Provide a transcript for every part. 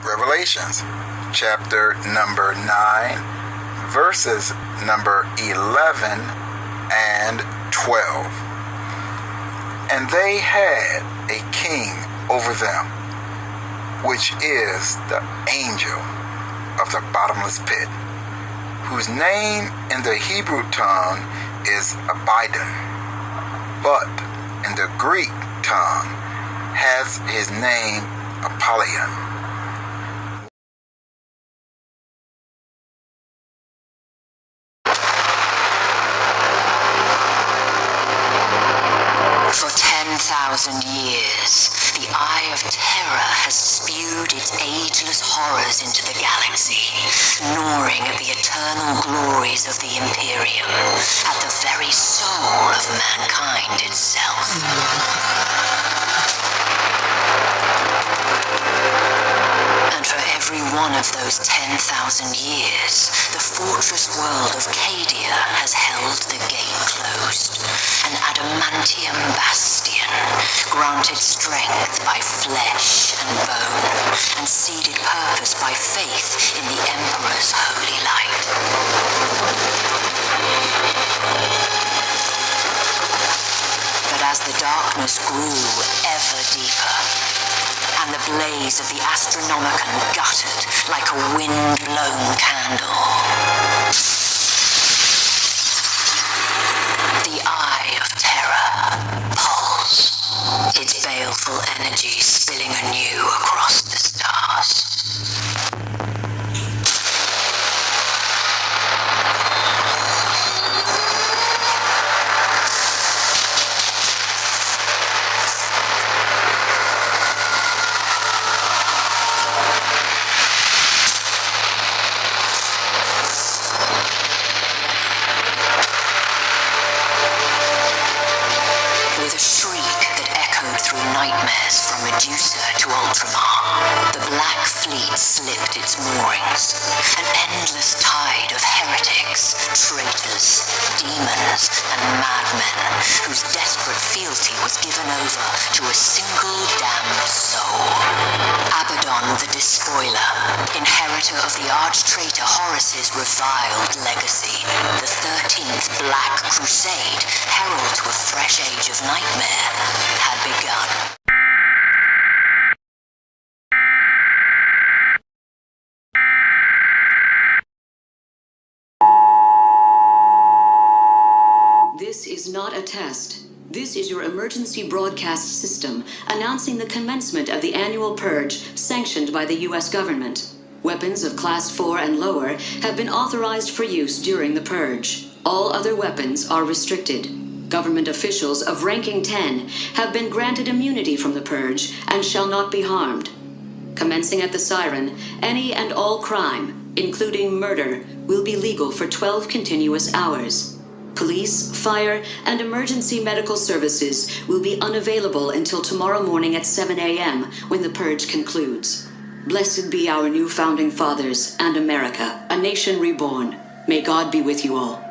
Revelations chapter number 9, verses number 11 and 12. And they had a king over them, which is the angel of the bottomless pit, whose name in the Hebrew tongue is Abaddon, but in the Greek tongue has his name Apolyon. For 10,000 years, the Eye of Terror has spewed its ageless horrors into the galaxy, gnawing at the eternal glories of the Imperium, at the very soul of mankind itself. And for every one of those 10,000 years, the fortress world of Cadia has held the gate closed, an adamantium bastion, granted strength by flesh and bone, and seeded purpose by faith in the Emperor's holy light. But as the darkness grew ever deeper, and the blaze of the Astronomicon guttered like a wind-blown candle, the Eye of Terror pulsed, its baleful energy spilling anew across the stars. Nightmares from Medusa to Ultramar, the Black Fleet slipped its moorings. An endless tide of heretics, traitors, demons, and madmen whose desperate fealty was given over to a single damned soul. Abaddon the Despoiler, inheritor of the arch-traitor Horus's reviled legacy, the 13th Black Crusade, herald to a fresh age of nightmare, had begun. This is not a test. This is your emergency broadcast system announcing the commencement of the annual purge sanctioned by the U.S. government. Weapons of Class 4 and lower have been authorized for use during the purge. All other weapons are restricted. Government officials of ranking 10 have been granted immunity from the purge and shall not be harmed. Commencing at the siren, any and all crime, including murder, will be legal for 12 continuous hours. Police, fire, and emergency medical services will be unavailable until tomorrow morning at 7 a.m. when the purge concludes. Blessed be our new founding fathers and America, a nation reborn. May God be with you all.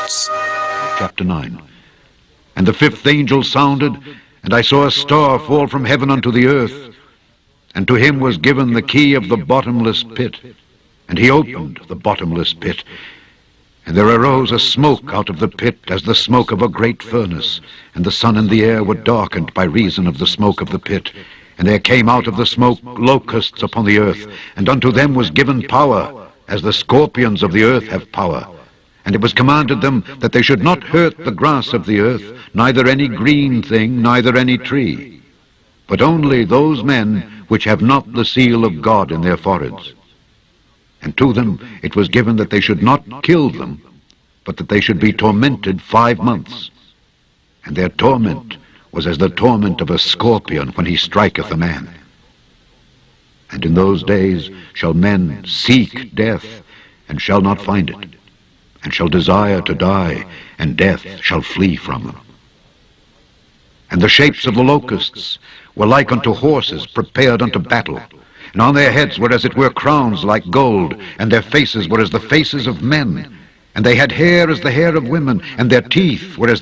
locusts. Chapter 9. And the fifth angel sounded, and I saw a star fall from heaven unto the earth, and to him was given the key of the bottomless pit. And he opened the bottomless pit, and there arose a smoke out of the pit as the smoke of a great furnace, and the sun and the air were darkened by reason of the smoke of the pit. And there came out of the smoke locusts upon the earth, and unto them was given power, as the scorpions of the earth have power. And it was commanded them that they should not hurt the grass of the earth, neither any green thing, neither any tree, but only those men which have not the seal of God in their foreheads. And to them it was given that they should not kill them, but that they should be tormented 5 months. And their torment was as the torment of a scorpion when he striketh a man. And in those days shall men seek death, and shall not find it, and shall desire to die, and death shall flee from them. And the shapes of the locusts were like unto horses prepared unto battle, and on their heads were as it were crowns like gold, and their faces were as the faces of men, and they had hair as the hair of women, and their teeth were as...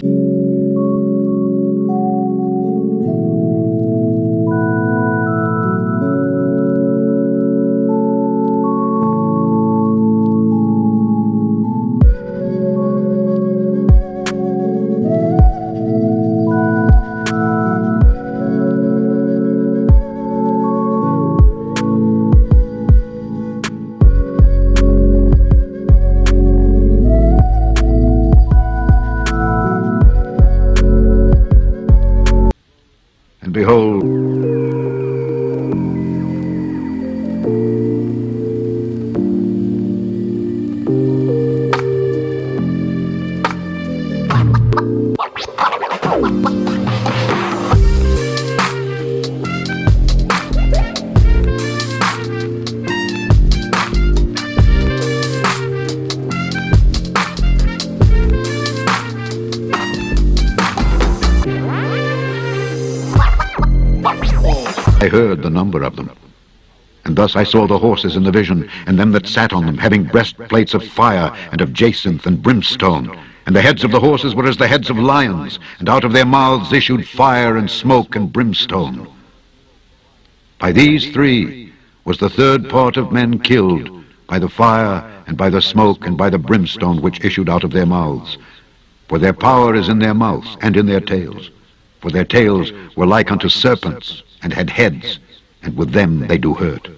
And behold, I heard the number of them. And thus I saw the horses in the vision, and them that sat on them, having breastplates of fire, and of jacinth and brimstone. And the heads of the horses were as the heads of lions, and out of their mouths issued fire and smoke and brimstone. By these three was the third part of men killed, by the fire, and by the smoke, and by the brimstone which issued out of their mouths. For their power is in their mouths, and in their tails. For their tails were like unto serpents, and had heads, and with them they do hurt.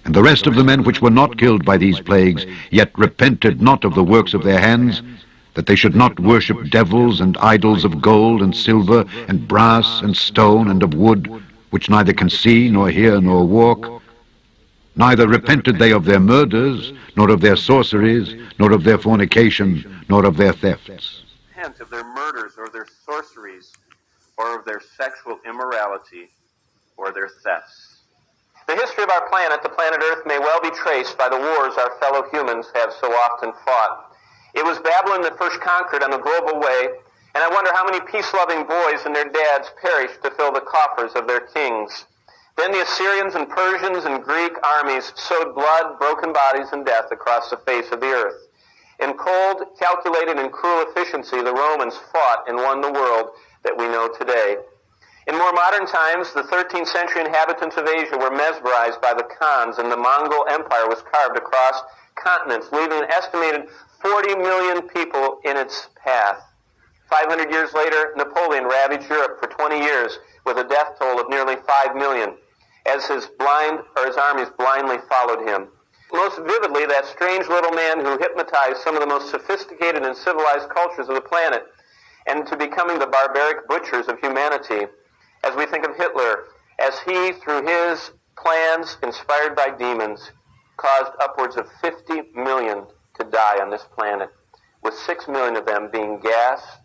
And the rest of the men which were not killed by these plagues, yet repented not of the works of their hands, that they should not worship devils and idols of gold and silver and brass and stone and of wood, which neither can see nor hear nor walk. Neither repented they of their murders, nor of their sorceries, nor of their fornication, nor of their thefts. Repent of their murders or their sorceries, or of their sexual immorality, or their thefts. The history of our planet, the planet Earth, may well be traced by the wars our fellow humans have so often fought. It was Babylon that first conquered on a global way, and I wonder how many peace-loving boys and their dads perished to fill the coffers of their kings. Then the Assyrians and Persians and Greek armies sowed blood, broken bodies, and death across the face of the earth. In cold, calculated, and cruel efficiency, the Romans fought and won the world that we know today. In more modern times, the 13th century inhabitants of Asia were mesmerized by the Khans, and the Mongol Empire was carved across continents, leaving an estimated 40 million people in its path. 500 years later, Napoleon ravaged Europe for 20 years with a death toll of nearly 5 million, as his armies blindly followed him. Most vividly, that strange little man who hypnotized some of the most sophisticated and civilized cultures of the planet, and to becoming the barbaric butchers of humanity. As we think of Hitler, as he, through his plans inspired by demons, caused upwards of 50 million to die on this planet, with 6 million of them being gassed,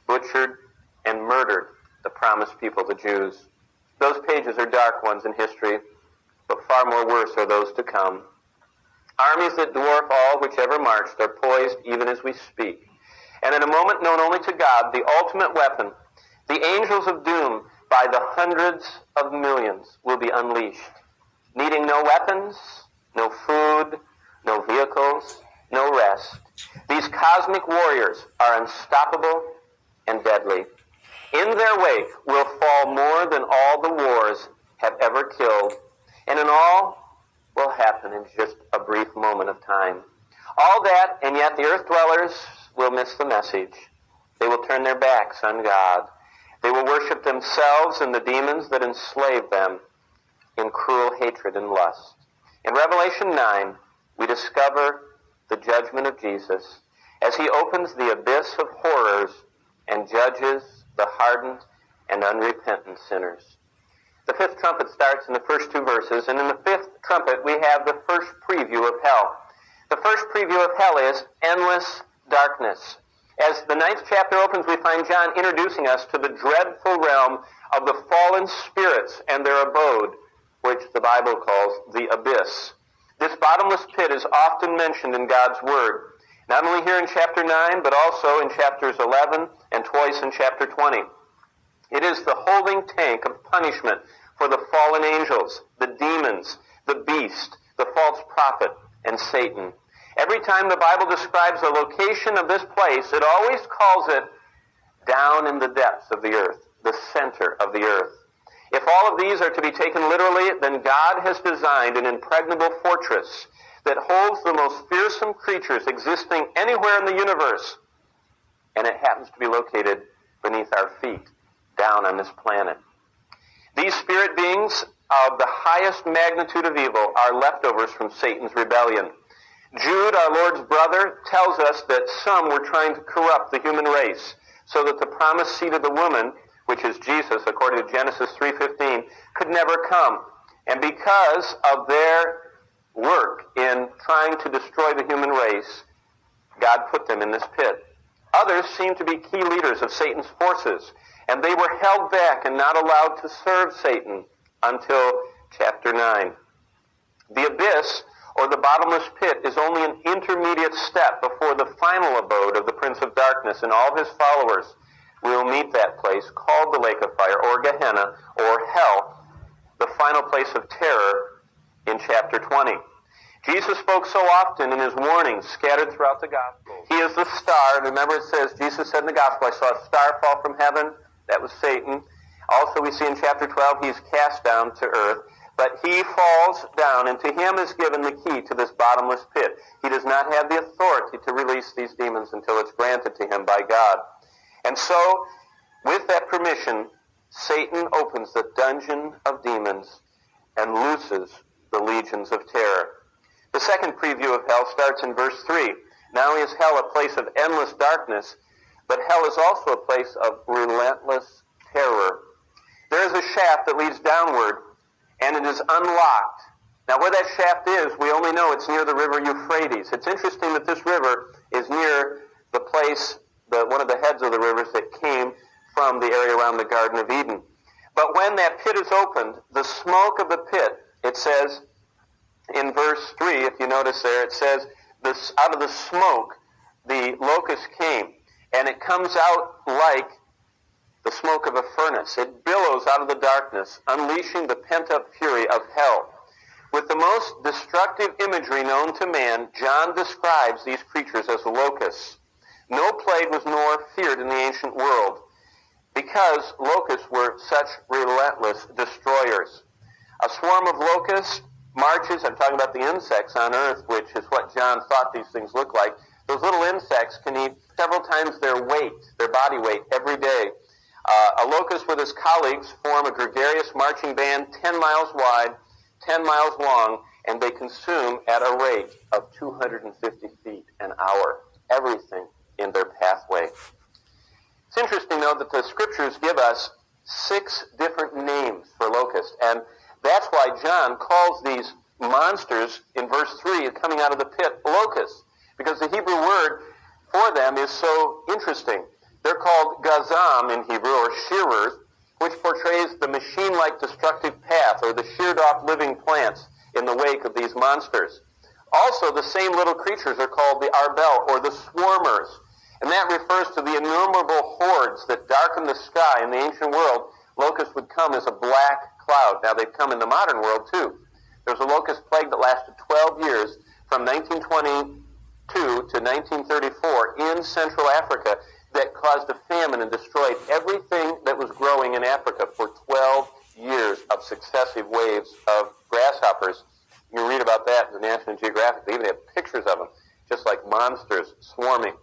butchered, and murdered, the promised people, the Jews. Those pages are dark ones in history, but far more worse are those to come. Armies that dwarf all which ever marched are poised even as we speak. And in a moment known only to God, the ultimate weapon, the angels of doom, by the hundreds of millions, will be unleashed, needing no weapons, no food, no vehicles, no rest. These cosmic warriors are unstoppable and deadly. In their wake will fall more than all the wars have ever killed, and in all will happen in just a brief moment of time. All that, and yet the earth dwellers will miss the message. They will turn their backs on God. They will worship themselves and the demons that enslave them in cruel hatred and lust. In Revelation 9, we discover the judgment of Jesus as he opens the abyss of horrors and judges the hardened and unrepentant sinners. The fifth trumpet starts in the first two verses, and in the fifth trumpet we have the first preview of hell. The first preview of hell is endless darkness. As the ninth chapter opens, we find John introducing us to the dreadful realm of the fallen spirits and their abode, which the Bible calls the abyss. This bottomless pit is often mentioned in God's Word, not only here in chapter 9, but also in chapters 11 and twice in chapter 20. It is the holding tank of punishment for the fallen angels, the demons, the beast, the false prophet, and Satan. Every time the Bible describes the location of this place, it always calls it down in the depths of the earth, the center of the earth. If all of these are to be taken literally, then God has designed an impregnable fortress that holds the most fearsome creatures existing anywhere in the universe, and it happens to be located beneath our feet, down on this planet. These spirit beings of the highest magnitude of evil are leftovers from Satan's rebellion. Jude, our Lord's brother, tells us that some were trying to corrupt the human race so that the promised seed of the woman, which is Jesus, according to Genesis 3:15, could never come. And because of their work in trying to destroy the human race, God put them in this pit. Others seem to be key leaders of Satan's forces, and they were held back and not allowed to serve Satan until chapter 9. The abyss, or the bottomless pit, is only an intermediate step before the final abode of the Prince of Darkness and all his followers. We will meet that place called the lake of fire, or Gehenna, or hell, the final place of terror, in chapter 20. Jesus spoke so often in his warnings scattered throughout the gospel. He is the star, and remember it says, Jesus said in the gospel, I saw a star fall from heaven. That was Satan. Also we see in chapter 12, he's cast down to earth. But he falls down, and to him is given the key to this bottomless pit. He does not have the authority to release these demons until it's granted to him by God. And so, with that permission, Satan opens the dungeon of demons and looses the legions of terror. The second preview of hell starts in verse 3. Not only is hell a place of endless darkness, but hell is also a place of relentless terror. There is a shaft that leads downward, and it is unlocked. Now, where that shaft is, we only know it's near the river Euphrates. It's interesting that this river is near the place, one of the heads of the rivers that came from the area around the Garden of Eden. But when that pit is opened, the smoke of the pit, it says in verse 3, if you notice there, it says, out of the smoke, the locust came, and it comes out like the smoke of a furnace. It billows out of the darkness, unleashing the pent-up fury of hell. With the most destructive imagery known to man, John describes these creatures as locusts. No plague was more feared in the ancient world because locusts were such relentless destroyers. A swarm of locusts marches, I'm talking about the insects on earth, which is what John thought these things look like. Those little insects can eat several times their weight, their body weight, every day. A locust with his colleagues form a gregarious marching band 10 miles wide, 10 miles long, and they consume at a rate of 250 feet an hour, everything in their pathway. It's interesting, though, that the scriptures give us 6 different names for locusts, and that's why John calls these monsters in verse 3 coming out of the pit locusts, because the Hebrew word for them is so interesting. They're called gazam in Hebrew, or shearers, which portrays the machine-like destructive path, or the sheared-off living plants in the wake of these monsters. Also, the same little creatures are called the arbel, or the swarmers, and that refers to the innumerable hordes that darken the sky. In the ancient world, locusts would come as a black cloud. Now, they've come in the modern world, too. There was a locust plague that lasted 12 years, from 1920 to 1934 in Central Africa that caused a famine and destroyed everything that was growing in Africa for 12 years of successive waves of grasshoppers. You can read about that in the National Geographic. They even have pictures of them, just like monsters swarming.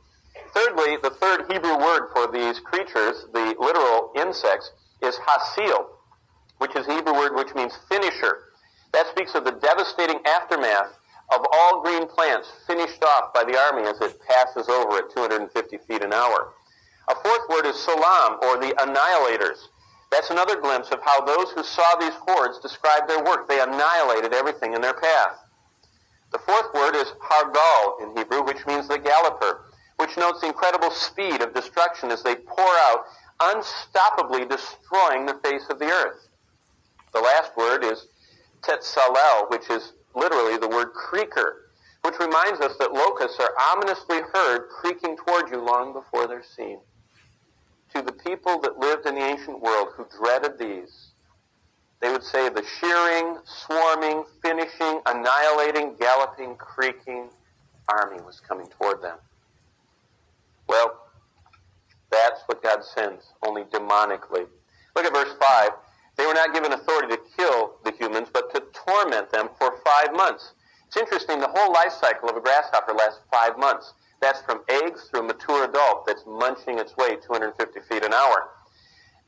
Thirdly, the third Hebrew word for these creatures, the literal insects, is hasil, which is a Hebrew word which means finisher. That speaks of the devastating aftermath of all green plants finished off by the army as it passes over at 250 feet an hour. A fourth word is salam, or the annihilators. That's another glimpse of how those who saw these hordes described their work. They annihilated everything in their path. The fourth word is hargal in Hebrew, which means the galloper, which notes the incredible speed of destruction as they pour out, unstoppably destroying the face of the earth. The last word is tetsalel, which is literally the word creaker, which reminds us that locusts are ominously heard creaking toward you long before they're seen. To the people that lived in the ancient world who dreaded these, they would say the shearing, swarming, finishing, annihilating, galloping, creaking army was coming toward them. Well, that's what God sends, only demonically. Look at verse 5. They were not given authority to kill the humans, but to torment them for 5 months. It's interesting, the whole life cycle of a grasshopper lasts 5 months. That's from eggs through a mature adult that's munching its way 250 feet an hour.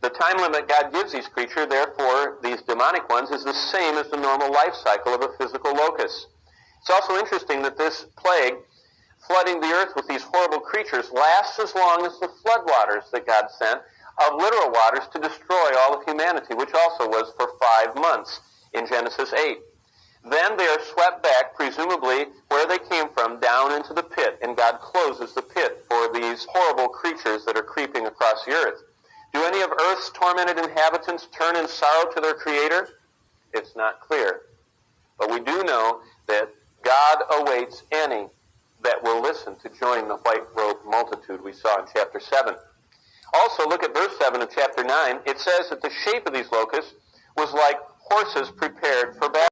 The time limit God gives these creatures, therefore these demonic ones, is the same as the normal life cycle of a physical locust. It's also interesting that this plague, flooding the earth with these horrible creatures, lasts as long as the floodwaters that God sent of literal waters to destroy all of humanity, which also was for 5 months in Genesis 8. Then they are swept back, presumably where they came from, down into the pit, and God closes the pit for these horrible creatures that are creeping across the earth. Do any of earth's tormented inhabitants turn in sorrow to their Creator? It's not clear. But we do know that God awaits any that will listen to join the white-robed multitude we saw in chapter 7. Also, look at verse 7 of chapter 9. It says that the shape of these locusts was like horses prepared for battle.